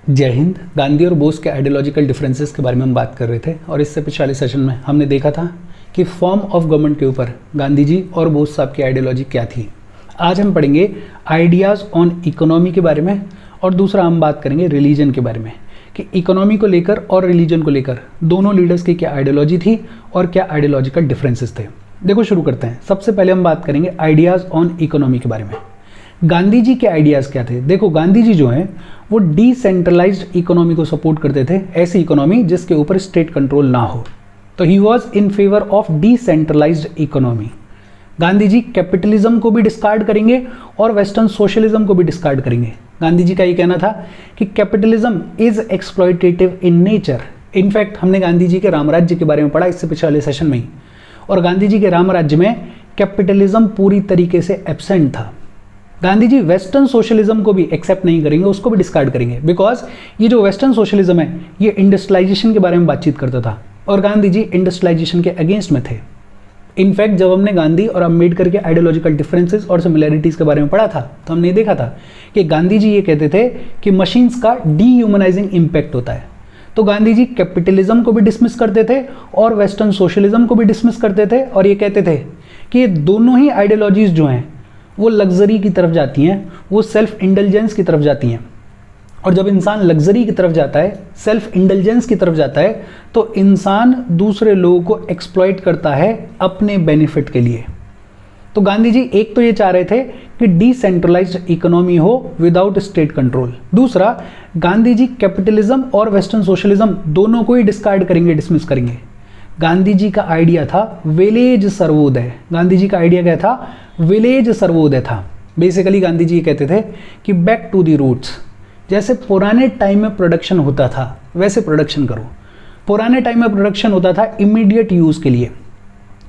जय हिंद। गांधी और बोस के आइडियोलॉजिकल डिफरेंसेस के बारे में हम बात कर रहे थे और इससे पिछले सेशन में हमने देखा था कि फॉर्म ऑफ गवर्नमेंट के ऊपर गांधी जी और बोस साहब की आइडियोलॉजी क्या थी। आज हम पढ़ेंगे आइडियाज़ ऑन इकोनॉमी के बारे में और दूसरा हम बात करेंगे रिलीजन के बारे में कि इकोनॉमी को लेकर और रिलीजन को लेकर दोनों लीडर्स की क्या आइडियोलॉजी थी और क्या आइडियोलॉजिकल डिफरेंसेस थे। देखो शुरू करते हैं। सबसे पहले हम बात करेंगे आइडियाज़ ऑन इकोनॉमी के बारे में। गांधी जी के आइडियाज़ क्या थे। देखो गांधी जी जो हैं वो डिसेंट्रलाइज्ड इकोनॉमी को सपोर्ट करते थे, ऐसी इकोनॉमी जिसके ऊपर स्टेट कंट्रोल ना हो। तो he was in favour of decentralised economy. Gandhi ji capitalism को भी डिस्कार्ड करेंगे और वेस्टर्न सोशलिज्म को भी डिस्कार्ड करेंगे। गांधी जी का ये कहना था कि capitalism is exploitative in nature. In fact हमने गांधी जी के रामराज्य के बारे में पढ़ा इससे पिछले सेशन में ही, और गांधी जी के रामराज्य में कैपिटलिज्म पूरी तरीके से एब्सेंट था। गांधी जी वेस्टर्न सोशलिज्म को भी एक्सेप्ट नहीं करेंगे, उसको भी डिस्कार्ड करेंगे, बिकॉज ये जो वेस्टर्न सोशलिज्म है ये इंडस्ट्रियलाइजेशन के बारे में बातचीत करता था और गांधी जी इंडस्ट्रियलाइजेशन के अगेंस्ट में थे। इनफैक्ट जब हमने गांधी और अम्बेडकर के आइडियोलॉजिकल डिफरेंसेस और सिमिलैरिटीज़ के बारे में पढ़ा था तो हमने देखा था कि गांधी जी ये कहते थे कि मशीन्स का डीह्यूमनाइजिंग इम्पैक्ट होता है। तो गांधी जी कैपिटलिज्म को भी डिसमिस करते थे और वेस्टर्न सोशलिज्म को भी डिसमिस करते थे और ये कहते थे कि ये दोनों ही आइडियोलॉजीज़ जो हैं वो लग्जरी की तरफ जाती हैं, वो सेल्फ इंडल्जेंस की तरफ जाती हैं। और जब इंसान लग्जरी की तरफ जाता है, सेल्फ इंडल्जेंस की तरफ जाता है, तो इंसान दूसरे लोगों को एक्सप्लॉइट करता है अपने बेनिफिट के लिए। तो गांधी जी एक तो ये चाह रहे थे कि डिसेंट्रलाइज्ड इकोनॉमी हो विदाउट स्टेट कंट्रोल। दूसरा, गांधी जी कैपिटलिज्म और वेस्टर्न सोशलिज्म दोनों को ही डिस्कार्ड करेंगे, डिसमिस करेंगे। गांधी जी का आइडिया था विलेज सर्वोदय। गांधी जी का आइडिया क्या था? विलेज सर्वोदय था। बेसिकली गांधी जी कहते थे कि बैक टू द रूट्स। जैसे पुराने टाइम में प्रोडक्शन होता था वैसे प्रोडक्शन करो। पुराने टाइम में प्रोडक्शन होता था इमीडिएट यूज़ के लिए,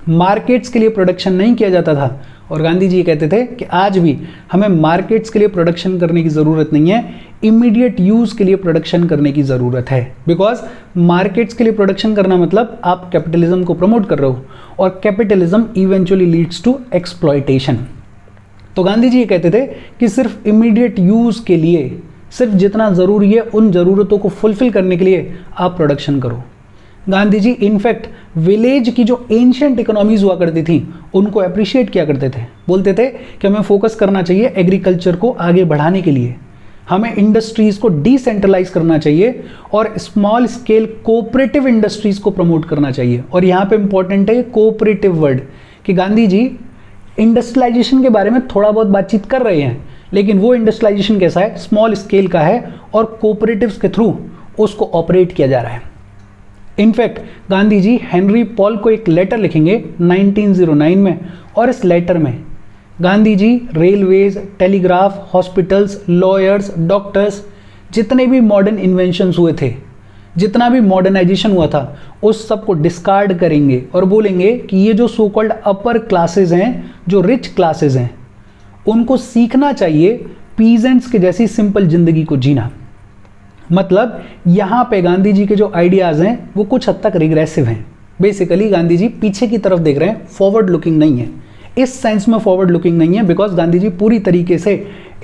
मार्केट्स के लिए प्रोडक्शन नहीं किया जाता था। और गांधी जी कहते थे कि आज भी हमें मार्केट्स के लिए प्रोडक्शन करने की ज़रूरत नहीं है, इमीडिएट यूज़ के लिए प्रोडक्शन करने की ज़रूरत है। बिकॉज मार्केट्स के लिए प्रोडक्शन करना मतलब आप कैपिटलिज्म को प्रमोट कर रहे हो और capitalism eventually leads to exploitation. तो गांधी जी ये कहते थे कि सिर्फ इमीडिएट यूज़ के लिए, सिर्फ जितना ज़रूरी है उन ज़रूरतों को फुलफिल करने के लिए आप प्रोडक्शन करो। गांधी जी इनफैक्ट विलेज की जो एंशिएंट इकोनॉमीज हुआ करती थी उनको अप्रिशिएट किया करते थे। बोलते थे कि हमें फोकस करना चाहिए एग्रीकल्चर को आगे बढ़ाने के लिए, हमें इंडस्ट्रीज़ को डिसेंट्रलाइज करना चाहिए और स्मॉल स्केल कोऑपरेटिव इंडस्ट्रीज़ को प्रमोट करना चाहिए। और यहाँ पे इंपॉर्टेंट है कोऑपरेटिव वर्ड, कि गांधी जी इंडस्ट्रियलाइजेशन के बारे में थोड़ा बहुत बातचीत कर रहे हैं, लेकिन वो इंडस्ट्रियलाइजेशन कैसा है? स्मॉल स्केल का है और कोऑपरेटिव्स के थ्रू उसको ऑपरेट किया जा रहा है। In fact Gandhi ji Henry Paul को एक लेटर लिखेंगे 1909 में, और इस लेटर में Gandhi ji railways, telegraph, hospitals, lawyers, doctors, जितने भी मॉडर्न इन्वेंशंस हुए थे, जितना भी मॉडर्नाइजेशन हुआ था, उस सब को डिस्कार्ड करेंगे और बोलेंगे कि ये जो सो कॉल्ड अपर क्लासेस हैं, जो रिच क्लासेस हैं, उनको सीखना चाहिए पीजेंट्स के जैसी सिंपल जिंदगी को जीना। मतलब यहाँ पे गांधी जी के जो आइडियाज़ हैं वो कुछ हद तक रिग्रेसिव हैं। बेसिकली गांधी जी पीछे की तरफ देख रहे हैं, फॉरवर्ड लुकिंग नहीं है। इस सेंस में फॉरवर्ड लुकिंग नहीं है बिकॉज गांधी जी पूरी तरीके से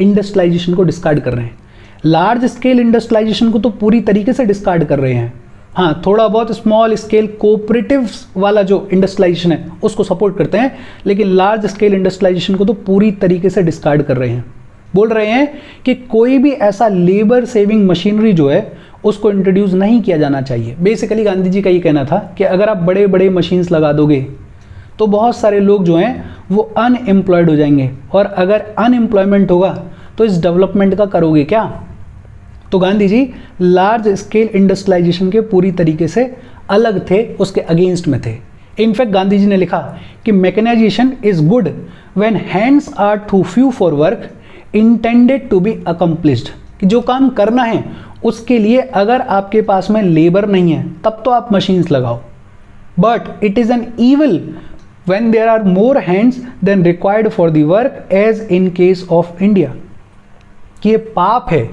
इंडस्ट्रियलाइजेशन को डिस्कार्ड कर रहे हैं। लार्ज स्केल इंडस्ट्रियलाइजेशन को तो पूरी तरीके से डिस्कार्ड कर रहे हैं। हाँ, थोड़ा बहुत स्मॉल स्केल कोऑपरेटिव्स वाला जो इंडस्ट्रियलाइजेशन है उसको सपोर्ट करते हैं, लेकिन लार्ज स्केल इंडस्ट्रियलाइजेशन को तो पूरी तरीके से डिस्कार्ड कर रहे हैं। बोल रहे हैं कि कोई भी ऐसा लेबर सेविंग मशीनरी जो है उसको इंट्रोड्यूस नहीं किया जाना चाहिए। बेसिकली गांधी जी का ये कहना था कि अगर आप बड़े बड़े मशीन्स लगा दोगे तो बहुत सारे लोग जो हैं वो अनएम्प्लॉयड हो जाएंगे, और अगर अनएम्प्लॉयमेंट होगा तो इस डेवलपमेंट का करोगे क्या? तो गांधी जी लार्ज स्केल इंडस्ट्रियलाइजेशन के पूरी तरीके से अलग थे, उसके अगेंस्ट में थे। इनफैक्ट गांधी जी ने लिखा कि mechanisation is good when hands are too few for work intended to be accomplished, कि जो काम करना है उसके लिए अगर आपके पास में लेबर नहीं है तब तो आप मशीन्स लगाओ, but it is an evil when there are more hands than required for the work as in case of India. कि ये पाप है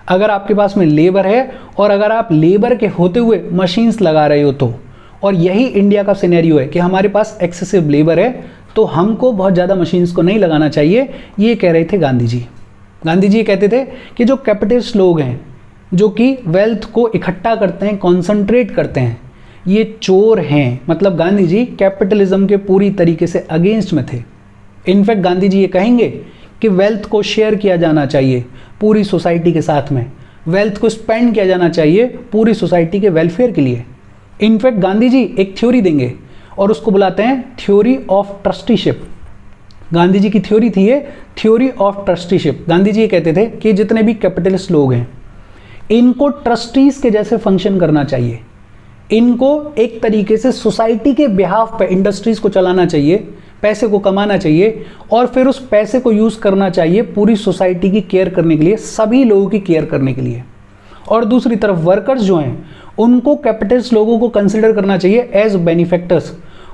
अगर आपके पास में लेबर है और अगर आप लेबर के होते हुए मशीन्स लगा रहे हो तो। और यही इंडिया का सिनेरियो है कि हमारे पास एक्सेसिव लेबर है तो हमको बहुत ज़्यादा मशीन्स को नहीं लगाना चाहिए, ये कह रहे थे गांधी जी। गांधी जी कहते थे कि जो कैपिटलिस्ट लोग हैं जो कि वेल्थ को इकट्ठा करते हैं, कॉन्सेंट्रेट करते हैं, ये चोर हैं। मतलब गांधी जी कैपिटलिज्म के पूरी तरीके से अगेंस्ट में थे। इनफैक्ट गांधी जी ये कहेंगे कि वेल्थ को शेयर किया जाना चाहिए पूरी सोसाइटी के साथ में, वेल्थ को स्पेंड किया जाना चाहिए पूरी सोसाइटी के वेलफेयर के लिए। इनफैक्ट गांधी जी एक थ्योरी देंगे और उसको बुलाते हैं theory of trusteeship. Gandhi ji की थ्योरी थी ये theory of trusteeship. Gandhi ji ये कहते थे कि जितने भी कैपिटलिस्ट लोग हैं इनको ट्रस्टीज के जैसे फंक्शन करना चाहिए, इनको एक तरीके से सोसाइटी के बिहाफ पे इंडस्ट्रीज को चलाना चाहिए, पैसे को कमाना चाहिए और फिर उस पैसे को यूज करना चाहिए पूरी सोसाइटी की केयर करने के लिए, सभी लोगों की केयर करने के लिए। और दूसरी तरफ वर्कर्स जो हैं उनको कैपिटलिस्ट लोगों को कंसिडर करना चाहिए एज बेनिफैक्टर्स,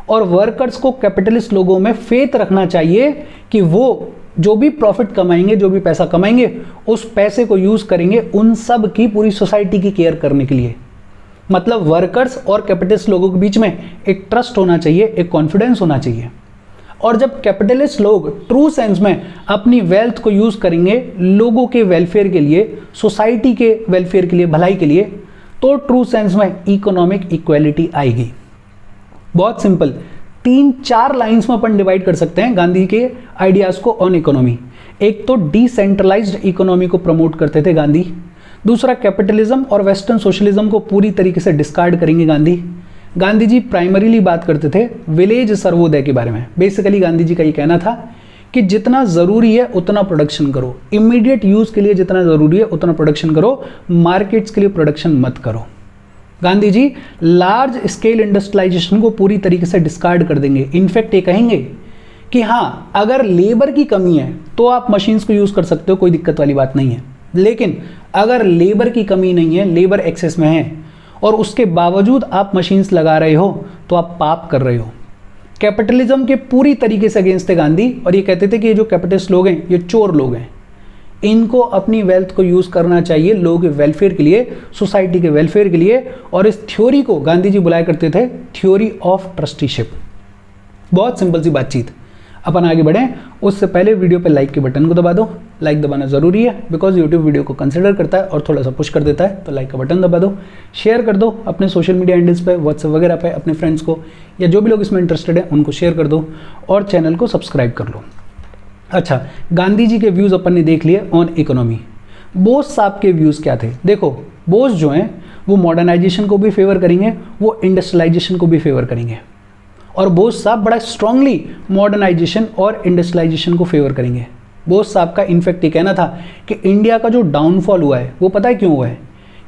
और वर्कर्स को कैपिटलिस्ट लोगों में फेथ रखना चाहिए कि वो जो भी प्रॉफिट कमाएंगे, जो भी पैसा कमाएंगे, उस पैसे को यूज करेंगे उन सब की पूरी सोसाइटी की केयर करने के लिए। मतलब वर्कर्स और कैपिटलिस्ट लोगों के बीच में एक ट्रस्ट होना चाहिए, एक कॉन्फिडेंस होना चाहिए। और जब कैपिटलिस्ट लोग ट्रू सेंस में अपनी वेल्थ को यूज करेंगे लोगों के वेलफेयर के लिए, सोसाइटी के वेलफेयर के लिए, भलाई के लिए, तो ट्रू सेंस में इकोनॉमिक इक्वालिटी आएगी। बहुत सिंपल 3-4 लाइंस में अपन डिवाइड कर सकते हैं गांधी के आइडियाज को ऑन इकोनॉमी। एक तो डिसेंट्रलाइज्ड इकोनॉमी को प्रमोट करते थे गांधी, दूसरा कैपिटलिज्म और वेस्टर्न सोशलिज्म को पूरी तरीके से डिस्कार्ड करेंगे गांधी। गांधी जी प्राइमरीली बात करते थे विलेज सर्वोदय के बारे में। बेसिकली गांधी जी का ये कहना था कि जितना ज़रूरी है उतना प्रोडक्शन करो, इमीडिएट यूज़ के लिए जितना ज़रूरी है उतना प्रोडक्शन करो, मार्केट्स के लिए प्रोडक्शन मत करो। Gandhi ji large scale industrialisation को पूरी तरीके से डिस्कार्ड कर देंगे। इनफैक्ट ये कहेंगे कि हाँ, अगर लेबर की कमी है तो आप मशीन्स को यूज़ कर सकते हो, कोई दिक्कत वाली बात नहीं है, लेकिन अगर लेबर की कमी नहीं है, लेबर एक्सेस में है और उसके बावजूद आप मशीन्स लगा रहे हो तो आप पाप कर रहे हो। कैपिटलिज्म के पूरी तरीके से अगेंस्ट थे गांधी और ये कहते थे कि ये जो कैपिटलिस्ट लोग हैं ये चोर लोग हैं, इनको अपनी वेल्थ को यूज़ करना चाहिए लोगों के वेलफेयर के लिए, सोसाइटी के वेलफेयर के लिए। और इस थ्योरी को गांधी जी बुलाया करते थे थ्योरी ऑफ ट्रस्टीशिप। बहुत सिंपल सी बातचीत। अपन आगे बढ़ें उससे पहले वीडियो पे लाइक के बटन को दबा दो। लाइक दबाना ज़रूरी है बिकॉज यूट्यूब वीडियो को कंसिडर करता है और थोड़ा सा पुश कर देता है, तो लाइक का बटन दबा दो। शेयर कर दो अपने सोशल मीडिया हैंडल्स पे, व्हाट्सएप वगैरह पे अपने फ्रेंड्स को, या जो भी लोग इसमें इंटरेस्टेड हैं उनको शेयर कर दो और चैनल को सब्सक्राइब कर लो। अच्छा, गांधी जी के व्यूज़ अपन ने देख लिए ऑन इकोनॉमी। बोस साहब के व्यूज़ क्या थे? देखो, बोस जो हैं वो मॉडर्नाइजेशन को भी फेवर करेंगे, वो इंडस्ट्रियलाइजेशन को भी फेवर करेंगे। और बोस साहब बड़ा स्ट्रांगली मॉडर्नाइजेशन और इंडस्ट्रियलाइजेशन को फेवर करेंगे। बोस साहब का इनफैक्ट ये कहना था कि इंडिया का जो डाउनफॉल हुआ है वो पता है क्यों हुआ है?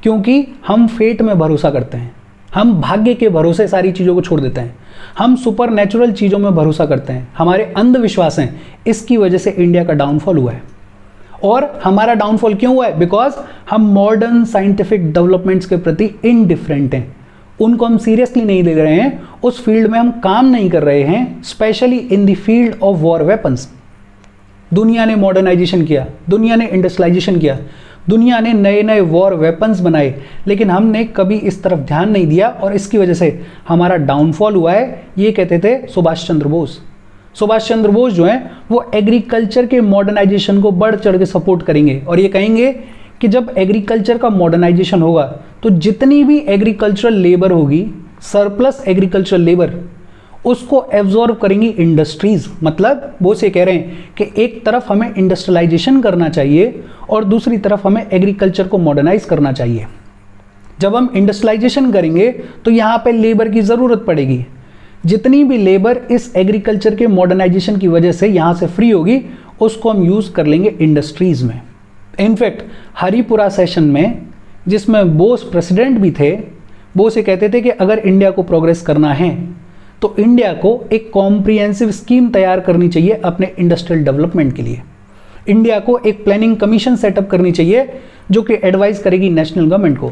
क्योंकि हम फेट में भरोसा करते हैं, हम भाग्य के भरोसे सारी चीज़ों को छोड़ देते हैं, हम सुपर नेचुरल चीज़ों में भरोसा करते हैं, हमारे अंधविश्वास हैं, इसकी वजह से इंडिया का डाउनफॉल हुआ है। और हमारा डाउनफॉल क्यों हुआ है? बिकॉज हम मॉडर्न साइंटिफिक डेवलपमेंट्स के प्रति इनडिफरेंट हैं, उनको हम सीरियसली नहीं ले रहे हैं, उस फील्ड में हम काम नहीं कर रहे हैं, specially in the field of war weapons. दुनिया ने मॉडर्नाइजेशन किया, दुनिया ने इंडस्ट्रियलाइजेशन किया, दुनिया ने नए नए वॉर वेपन्स बनाए, लेकिन हमने कभी इस तरफ ध्यान नहीं दिया और इसकी वजह से हमारा डाउनफॉल हुआ है। ये कहते थे सुभाष चंद्र बोस। सुभाष चंद्र बोस जो हैं वो एग्रीकल्चर के मॉडर्नाइजेशन को बढ़ चढ़ के सपोर्ट करेंगे और ये कहेंगे कि जब एग्रीकल्चर का मॉडर्नाइजेशन होगा तो जितनी भी एग्रीकल्चरल लेबर होगी, सरप्लस एग्रीकल्चरल लेबर, उसको एब्जॉर्ब करेंगी इंडस्ट्रीज। मतलब वो से कह रहे हैं कि एक तरफ हमें इंडस्ट्रियलाइजेशन करना चाहिए और दूसरी तरफ हमें एग्रीकल्चर को मॉडर्नाइज करना चाहिए। जब हम इंडस्ट्रियलाइजेशन करेंगे तो यहाँ पे लेबर की ज़रूरत पड़ेगी। जितनी भी लेबर इस एग्रीकल्चर के मॉडर्नाइजेशन की वजह से यहाँ से फ्री होगी, उसको हम यूज़ कर लेंगे इंडस्ट्रीज़ में। इनफैक्ट हरिपुरा सेशन में, जिसमें बोस प्रेसिडेंट भी थे, बोस ये कहते थे कि अगर इंडिया को प्रोग्रेस करना है तो इंडिया को एक कॉम्प्रिहेंसिव स्कीम तैयार करनी चाहिए अपने इंडस्ट्रियल डेवलपमेंट के लिए। इंडिया को एक प्लानिंग कमीशन सेटअप करनी चाहिए जो कि एडवाइस करेगी नेशनल गवर्नमेंट को।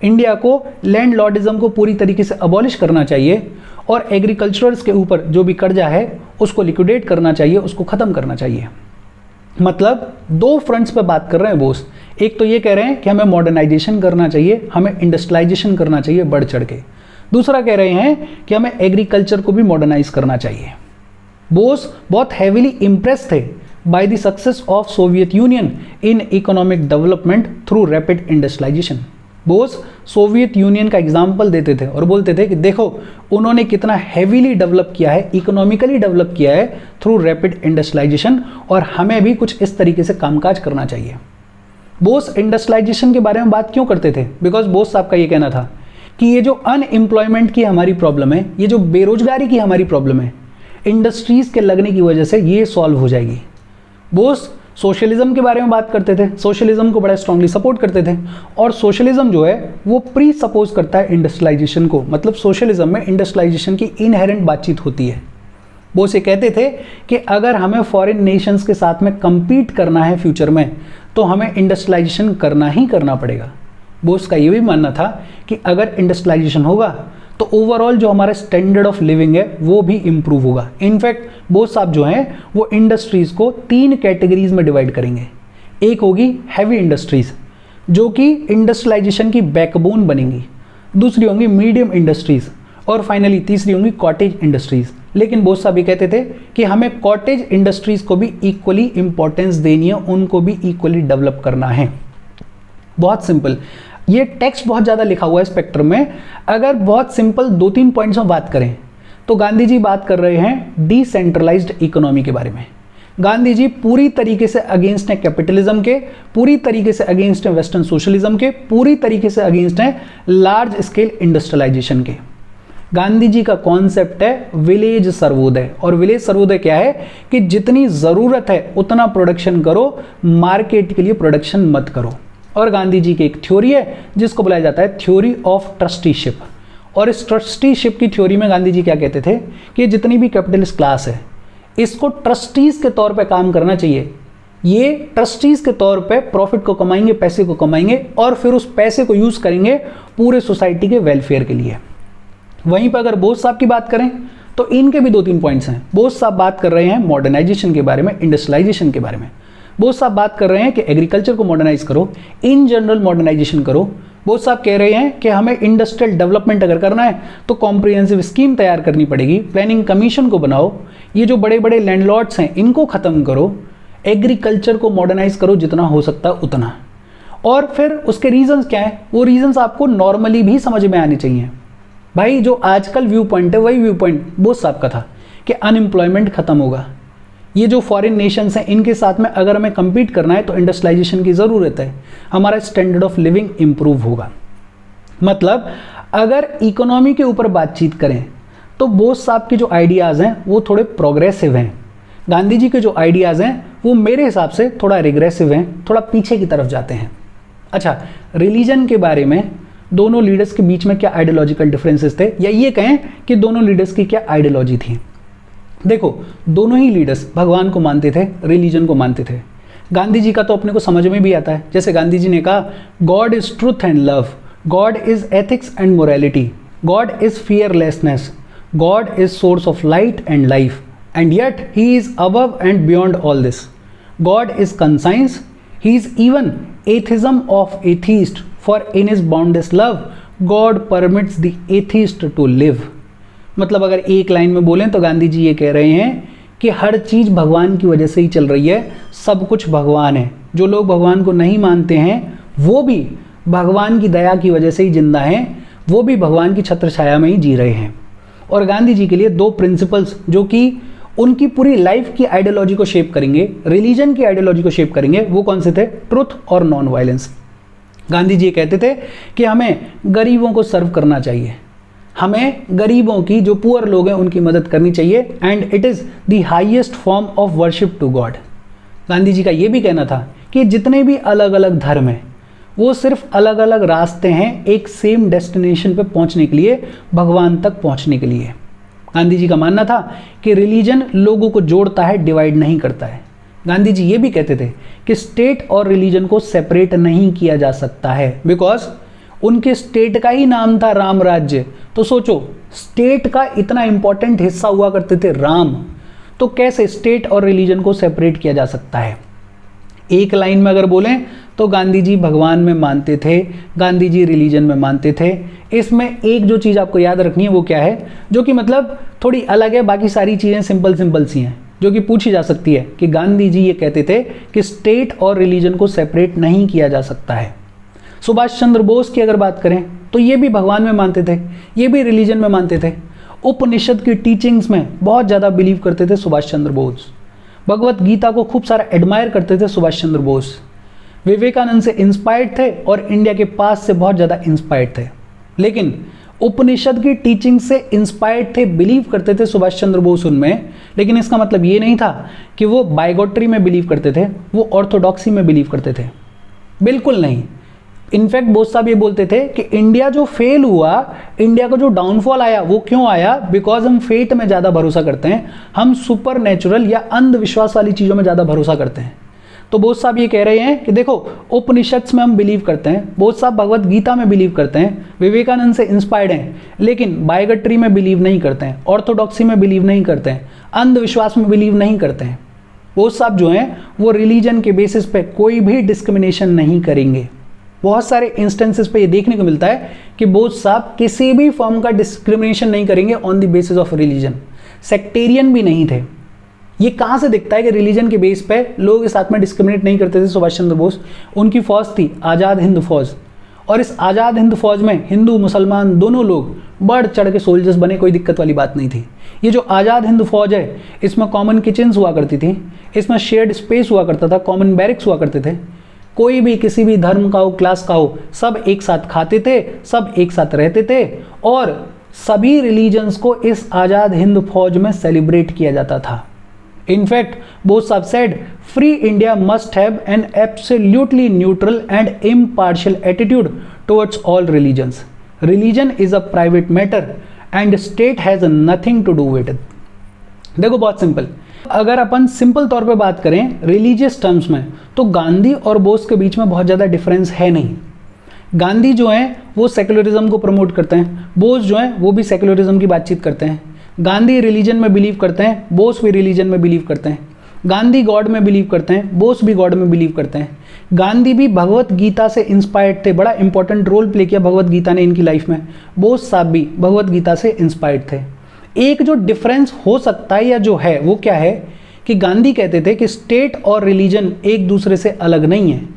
इंडिया को लैंड लॉर्डिज्म को पूरी तरीके से अबॉलिश करना चाहिए और एग्रीकल्चरर्स के ऊपर जो भी कर्जा है उसको लिक्विडेट करना चाहिए, उसको ख़त्म करना चाहिए। मतलब दो फ्रंट्स पे बात कर रहे हैं बोस। एक तो ये कह रहे हैं कि हमें मॉडर्नाइजेशन करना चाहिए, हमें इंडस्ट्रियलाइजेशन करना चाहिए बढ़ चढ़ के। दूसरा कह रहे हैं कि हमें एग्रीकल्चर को भी मॉडर्नाइज करना चाहिए। बोस बहुत हैवीली इम्प्रेस थे by the success of Soviet Union in economic development through rapid industrialisation. Bose Soviet Union का एग्जाम्पल देते थे और बोलते थे कि देखो उन्होंने कितना हैवीली डेवलप किया है, इकोनॉमिकली डेवलप किया है थ्रू रैपिड इंडस्ट्रियलाइजेशन, और हमें भी कुछ इस तरीके से कामकाज करना चाहिए। बोस इंडस्ट्रियलाइजेशन के बारे में बात क्यों करते थे? बिकॉज बोस साहब का ये कहना था कि ये जो अनएम्प्लॉयमेंट की हमारी प्रॉब्लम है, ये जो बेरोजगारी की हमारी प्रॉब्लम है, इंडस्ट्रीज के लगने की वजह से ये सॉल्व हो जाएगी। बोस सोशलिज्म के बारे में बात करते थे, सोशलिज्म को बड़ा स्ट्रांगली सपोर्ट करते थे, और सोशलिज्म जो है वो प्री सपोज करता है इंडस्ट्रियलाइजेशन को, मतलब सोशलिज्म में इंडस्ट्रियलाइजेशन की इनहेरेंट बातचीत होती है। वो से कहते थे कि अगर हमें फॉरेन नेशंस के साथ में compete करना है फ्यूचर में, तो हमें इंडस्ट्रियलाइजेशन करना ही करना पड़ेगा। बोस का ये भी मानना था कि अगर इंडस्ट्रियलाइजेशन होगा तो ओवरऑल जो हमारा स्टैंडर्ड ऑफ लिविंग है वो भी इम्प्रूव होगा। इनफैक्ट बोस साहब जो हैं वो इंडस्ट्रीज़ को 3 कैटेगरीज में डिवाइड करेंगे। एक होगी हैवी इंडस्ट्रीज़ जो कि इंडस्ट्रियलाइजेशन की बैकबोन बनेंगी, दूसरी होंगी मीडियम इंडस्ट्रीज़, और फाइनली तीसरी होंगी कॉटेज इंडस्ट्रीज़। लेकिन बोस साहब ये कहते थे कि हमें कॉटेज इंडस्ट्रीज़ को भी इक्वली इंपॉर्टेंस देनी है, उनको भी इक्वली डेवलप करना है। बहुत सिंपल, ये टेक्स्ट बहुत ज़्यादा लिखा हुआ है स्पेक्ट्रम में। अगर बहुत सिंपल 2-3 पॉइंट्स में बात करें तो गांधी जी बात कर रहे हैं डिसेंट्रलाइज्ड इकोनॉमी के बारे में। गांधी जी पूरी तरीके से अगेंस्ट हैं कैपिटलिज्म के, पूरी तरीके से अगेंस्ट हैं वेस्टर्न सोशलिज्म के, पूरी तरीके से अगेंस्ट हैं लार्ज स्केल इंडस्ट्रियलाइजेशन के। गांधी जी का कॉन्सेप्ट है विलेज सर्वोदय, और विलेज सर्वोदय क्या है कि जितनी ज़रूरत है उतना प्रोडक्शन करो, मार्केट के लिए प्रोडक्शन मत करो। और गांधी जी की एक थ्योरी है जिसको बुलाया जाता है थ्योरी ऑफ ट्रस्टीशिप, और इस ट्रस्टीशिप की थ्योरी में गांधी जी क्या कहते थे कि जितनी भी कैपिटलिस्ट क्लास है इसको ट्रस्टीज़ के तौर पे काम करना चाहिए। ये ट्रस्टीज़ के तौर पे प्रॉफिट को कमाएंगे, पैसे को कमाएंगे, और फिर उस पैसे को यूज़ करेंगे पूरे सोसाइटी के वेलफेयर के लिए। वहीं पर अगर बोस साहब की बात करें तो इनके भी 2-3 पॉइंट्स हैं। बोस साहब बात कर रहे हैं मॉडर्नाइजेशन के बारे में, इंडस्ट्रियलाइजेशन के बारे में। बोस साहब बात कर रहे हैं कि एग्रीकल्चर को मॉडर्नाइज करो, इन जनरल मॉडर्नाइजेशन करो। बोस साहब कह रहे हैं कि हमें इंडस्ट्रियल डेवलपमेंट अगर करना है तो कॉम्प्रिहेंसिव स्कीम तैयार करनी पड़ेगी, प्लानिंग कमीशन को बनाओ, ये जो बड़े बड़े लैंडलॉर्ड्स हैं इनको ख़त्म करो, एग्रीकल्चर को मॉडर्नाइज करो जितना हो सकता है उतना। और फिर उसके रीजंस क्या है, वो रीजंस आपको नॉर्मली भी समझ में आने चाहिए। भाई जो आजकल व्यू पॉइंट है वही व्यू पॉइंट बोस साहब का था कि अनएम्प्लॉयमेंट खत्म होगा, ये जो फॉरेन नेशंस हैं इनके साथ में अगर हमें compete करना है तो इंडस्ट्रियलाइजेशन की ज़रूरत है, हमारा स्टैंडर्ड ऑफ लिविंग इम्प्रूव होगा। मतलब अगर इकोनॉमी के ऊपर बातचीत करें तो बोस साहब के जो आइडियाज़ हैं वो थोड़े प्रोग्रेसिव हैं, गांधी जी के जो आइडियाज़ हैं वो मेरे हिसाब से थोड़ा रिग्रेसिव हैं, थोड़ा पीछे की तरफ जाते हैं। अच्छा, रिलीजन के बारे में दोनों लीडर्स के बीच में क्या आइडियोलॉजिकल डिफरेंसेस थे, या ये कहें कि दोनों लीडर्स की क्या आइडियोलॉजी थी। देखो दोनों ही लीडर्स भगवान को मानते थे, रिलीजन को मानते थे। गांधी जी का तो अपने को समझ में भी आता है, जैसे गांधी जी ने कहा God is truth and love, God is ethics and morality, God is fearlessness, God is source of light and life, and yet he is above and beyond all this, God is conscience, he is even atheism of atheist, for in is boundless love God permits the atheist to live. मतलब अगर एक line में बोलें तो गांधी जी ये कह रहे हैं कि हर चीज़ भगवान की वजह से ही चल रही है, सब कुछ भगवान है। जो लोग भगवान को नहीं मानते हैं वो भी भगवान की दया की वजह से ही जिंदा हैं, वो भी भगवान की छत्र छाया में ही जी रहे हैं। और गांधी जी के लिए 2 प्रिंसिपल्स जो कि उनकी पूरी लाइफ की आइडियोलॉजी को शेप करेंगे, रिलीजन की आइडियोलॉजी को शेप करेंगे, वो कौन से थे? ट्रुथ और नॉन वायलेंस। गांधी जी कहते थे कि हमें गरीबों को सर्व करना चाहिए, हमें गरीबों की, जो पुअर लोग हैं उनकी मदद करनी चाहिए, and it is the highest form of worship to God. Gandhi ji का ये भी कहना था कि जितने भी अलग अलग धर्म हैं वो सिर्फ अलग अलग रास्ते हैं एक सेम डेस्टिनेशन पे पहुंचने के लिए, भगवान तक पहुंचने के लिए। गांधी जी का मानना था कि रिलीजन लोगों को जोड़ता है, डिवाइड नहीं करता है। गांधी जी ये भी कहते थे कि स्टेट और रिलीजन को सेपरेट नहीं किया जा सकता है, बिकॉज उनके स्टेट का ही नाम था राम राज्य। तो सोचो, स्टेट का इतना इंपॉर्टेंट हिस्सा हुआ करते थे राम, तो कैसे स्टेट और रिलीजन को सेपरेट किया जा सकता है? एक लाइन में अगर बोलें तो गांधी जी भगवान में मानते थे, गांधी जी रिलीजन में मानते थे। इसमें एक जो चीज़ आपको याद रखनी है वो क्या है, जो कि मतलब थोड़ी अलग है, बाकी सारी चीज़ें सिंपल सिंपल सी हैं। जो कि पूछी जा सकती है कि गांधी जी ये कहते थे कि स्टेट और रिलीजन को सेपरेट नहीं किया जा सकता है। सुभाष चंद्र बोस की अगर बात करें तो ये भी भगवान में मानते थे, ये भी रिलीजन में मानते थे। उपनिषद की टीचिंग्स में बहुत ज़्यादा बिलीव करते थे सुभाष चंद्र बोस। भगवत गीता को खूब सारा एडमायर करते थे सुभाष चंद्र बोस। विवेकानंद से इंस्पायर्ड थे और इंडिया के पास से बहुत ज़्यादा इंस्पायर्ड थे। लेकिन उपनिषद की टीचिंग से इंस्पायर्ड थे, बिलीव करते थे सुभाष चंद्र बोस उनमें, लेकिन इसका मतलब ये नहीं था कि वो बाइगोट्री में बिलीव करते थे, वो ऑर्थोडॉक्सी में बिलीव करते थे, बिल्कुल नहीं। इनफैक्ट बोस साहब ये बोलते थे कि इंडिया जो फेल हुआ, इंडिया का जो डाउनफॉल आया, वो क्यों आया? बिकॉज हम फेट में ज़्यादा भरोसा करते हैं, हम सुपर नेचुरल या अंधविश्वास वाली चीज़ों में ज़्यादा भरोसा करते हैं। तो बोस साहब ये कह रहे हैं कि देखो, उपनिषद्स में हम बिलीव करते हैं, बोस साहब भगवत गीता में बिलीव करते हैं, विवेकानंद से इंस्पायर्ड हैं, लेकिन बायोगट्री में बिलीव नहीं करते हैं, ऑर्थोडॉक्सी में बिलीव नहीं करते हैं, अंधविश्वास में बिलीव नहीं करते हैं। बोस साहब जो हैं वो रिलीजन के बेसिस पे कोई भी डिस्क्रिमिनेशन नहीं करेंगे। बहुत सारे इंस्टेंसेस पे ये देखने को मिलता है कि बोस साहब किसी भी फॉर्म का डिस्क्रिमिनेशन नहीं करेंगे on the basis of religion. Sectarian भी नहीं थे। ये कहाँ से दिखता है कि रिलीजन के बेस पे लोग इस साथ में डिस्क्रिमिनेट नहीं करते थे सुभाष चंद्र बोस? उनकी फौज थी आज़ाद हिंद फौज, और इस आज़ाद हिंद फौज में हिंदू मुसलमान दोनों लोग बढ़ चढ़ के सोल्जर्स बने, कोई दिक्कत वाली बात नहीं थी। ये जो आज़ाद हिंद फौज है, इसमें कॉमन किचन्स हुआ करती थी, इसमें शेयर्ड स्पेस हुआ करता था, कॉमन बैरिक्स हुआ करते थे। कोई भी किसी भी धर्म का हो, क्लास का हो, सब एक साथ खाते थे, सब एक साथ रहते थे, और सभी रिलीजन्स को इस आज़ाद हिंद फौज में सेलिब्रेट किया जाता था। इनफैक्ट बोस साहब said, free India must have an absolutely neutral and impartial attitude towards all religions. Religion is a private matter and state has nothing to do with it. देखो बहुत सिंपल, अगर अपन सिंपल तौर पे बात करें रिलीजियस टर्म्स में, तो गांधी और बोस के बीच में बहुत ज़्यादा डिफरेंस है नहीं। गांधी जो हैं वो सेक्युलरिज्म को प्रमोट करते हैं, बोस जो हैं वो भी सेक्युलरिज्म की बातचीत करते हैं। गांधी रिलीजन में बिलीव करते हैं, बोस भी रिलीजन में बिलीव करते हैं। गांधी गॉड में बिलीव करते हैं, बोस भी गॉड में बिलीव करते हैं। गांधी भी भगवत गीता से इंस्पायर्ड थे, बड़ा इंपॉर्टेंट रोल प्ले किया भगवत गीता ने इनकी लाइफ में। बोस साहब भी भगवत गीता से इंस्पायर्ड थे। एक जो डिफरेंस हो सकता है या जो है वो क्या है कि गांधी कहते थे कि स्टेट और रिलीजन एक दूसरे से अलग नहीं है।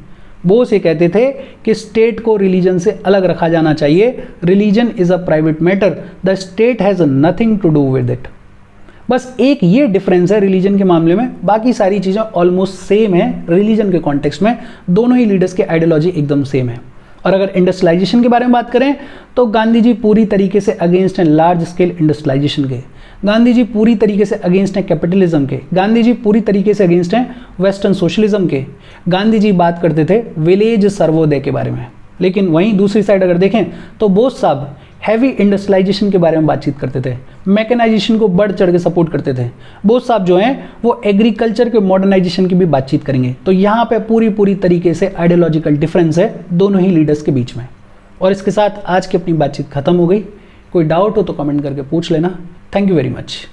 बोस ये कहते थे कि स्टेट को रिलीजन से अलग रखा जाना चाहिए। Religion is a private matter, the state has nothing to do with it. बस एक ये डिफरेंस है रिलीजन के मामले में, बाकी सारी चीज़ें ऑलमोस्ट सेम है। रिलीजन के कॉन्टेक्स्ट में दोनों ही लीडर्स के आइडियोलॉजी एकदम सेम है। और अगर इंडस्ट्रियलाइजेशन के बारे में बात करें तो गांधी जी पूरी तरीके से अगेंस्ट हैं लार्ज स्केल इंडस्ट्रियलाइजेशन के। गांधी जी पूरी तरीके से अगेंस्ट हैं कैपिटलिज्म के। गांधी जी पूरी तरीके से अगेंस्ट हैं वेस्टर्न सोशलिज्म के। गांधी जी बात करते थे विलेज सर्वोदय के बारे में। लेकिन वहीं दूसरी साइड अगर देखें तो बोस साहब हैवी इंडस्ट्रियलाइजेशन के बारे में बातचीत करते थे, मैकेनाइजेशन को बढ़ चढ़ के सपोर्ट करते थे। बोस साहब जो हैं वो एग्रीकल्चर के मॉडर्नाइजेशन की भी बातचीत करेंगे। तो यहाँ पे पूरी तरीके से आइडियोलॉजिकल डिफरेंस है दोनों ही लीडर्स के बीच में। और इसके साथ आज की अपनी बातचीत खत्म हो गई। कोई डाउट हो तो कमेंट करके पूछ लेना। Thank you very much.